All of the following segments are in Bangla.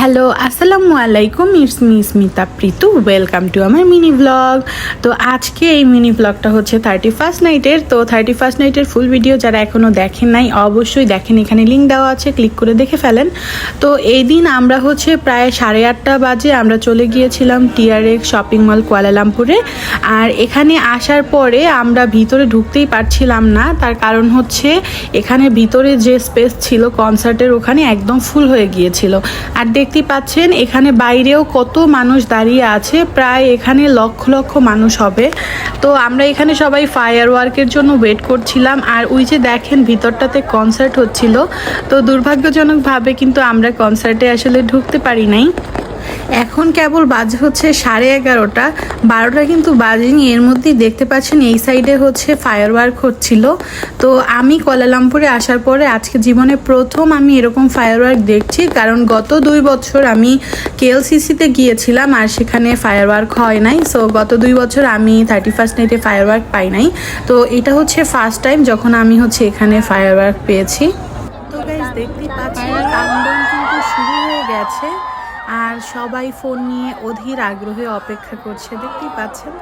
হ্যালো আসসালামু আলাইকুম, it's me Smita Pritu. Welcome to আমার মিনি ব্লগ। তো আজকে এই মিনি ব্লগটা হচ্ছে 31st নাইটের। তো 31st নাইটের ফুল ভিডিও যারা এখনও দেখেন নাই অবশ্যই দেখেন, এখানে লিঙ্ক দেওয়া আছে, ক্লিক করে দেখে ফেলেন। তো এই দিন আমরা হচ্ছে প্রায় 8:30 বাজে আমরা চলে গিয়েছিলাম TRX শপিং মল কুয়ালালামপুরে। আর এখানে আসার পরে আমরা ভিতরে ঢুকতেই পারছিলাম না, তার কারণ হচ্ছে এখানে ভিতরে যে স্পেস ছিল কনসার্টের ওখানে একদম ফুল হয়ে গিয়েছিল। আর দেখতেই পাচ্ছেন এখানে বাইরেও কত মানুষ দাঁড়িয়ে আছে, প্রায় এখানে লক্ষ লক্ষ মানুষ হবে। তো আমরা এখানে সবাই ফায়ার ওয়ার্কের জন্য ওয়েট করছিলাম। আর ওই যে দেখেন ভিতরটাতে কনসার্ট হচ্ছিল। তো দুর্ভাগ্যজনকভাবে কিন্তু আমরা কনসার্টে আসলে ঢুকতে পারি নাই। এখন কেবল বাজে হচ্ছে 11:30, 12টা কিন্তু বাজেনি। এর মধ্যেই দেখতে পাচ্ছেন এই সাইডে হচ্ছে ফায়ার ওয়ার্ক হচ্ছিল। তো আমি কুয়ালালামপুরে আসার পরে আজকে জীবনে প্রথম আমি এরকম ফায়ার ওয়ার্ক দেখছি, কারণ গত 2 বছর আমি KLCCতে গিয়েছিলাম আর সেখানে ফায়ার ওয়ার্ক হয় নাই। সো গত 2 বছর আমি 31st নাইটে ফায়ার ওয়ার্ক পাই নাই। তো এটা হচ্ছে ফার্স্ট টাইম যখন আমি হচ্ছে এখানে ফায়ার ওয়ার্ক পেয়েছি। তো গাইস দেখতেই পাচ্ছেন কাউন্টডাউন কিন্তু শুরু হয়ে গেছে আর সবাই ফোন নিয়ে অধীর আগ্রহে অপেক্ষা করছে, দেখতেই পাচ্ছেন।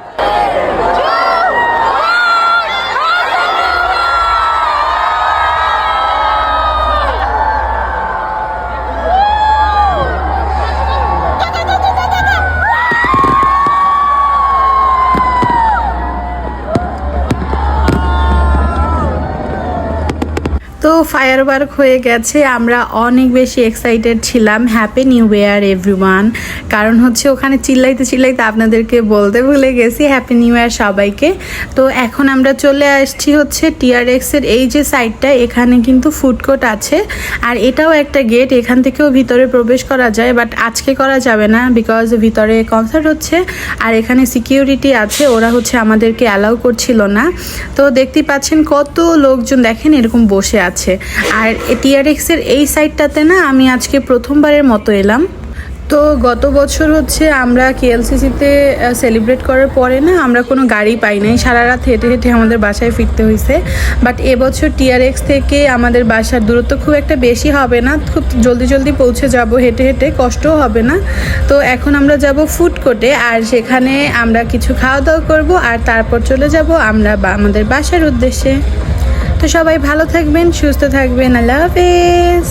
তো ফায়ার ওয়ার্ক হয়ে গেছে, আমরা অনেক বেশি এক্সাইটেড ছিলাম। Happy new year everyone. কারণ হচ্ছে ওখানে চিল্লাইতে চিল্লাইতে আপনাদেরকে বলতে ভুলে গেছি হ্যাপি নিউ ইয়ার সবাইকে। তো এখন আমরা চলে আসছি হচ্ছে TRX-এর এই যে সাইডটা, এখানে কিন্তু ফুড কোর্ট আছে আর এটাও একটা গেট, এখান থেকেও ভিতরে প্রবেশ করা যায়, বাট আজকে করা যাবে না বিকজ ভিতরে কনসার্ট হচ্ছে আর এখানে সিকিউরিটি আছে, ওরা হচ্ছে আমাদেরকে অ্যালাউ করছিল না। তো দেখতেই পাচ্ছেন কত লোকজন দেখেন এরকম বসে আছে। আর TRX-এর এই সাইডটাতে না আমি আজকে প্রথমবারের মতো এলাম। তো গত বছর হচ্ছে আমরা KLCCতে সেলিব্রেট করার পরে না আমরা কোনো গাড়ি পাই নাই, সারা রাত হেঁটে হেঁটে আমাদের বাসায় ফিরতে হয়েছে। বাট এবছর TRX থেকে আমাদের বাসার দূরত্ব খুব একটা বেশি হবে না, খুব জলদি জলদি পৌঁছে যাব হেঁটে হেঁটে, কষ্টও হবে না। তো এখন আমরা যাব ফুড কোর্টে আর সেখানে আমরা কিছু খাওয়া দাওয়া করবো আর তারপর চলে যাব আমরা আমাদের বাসার উদ্দেশ্যে। তো সবাই ভালো থাকবেন, সুস্থ থাকবেন, আল্লাহ হাফেজ।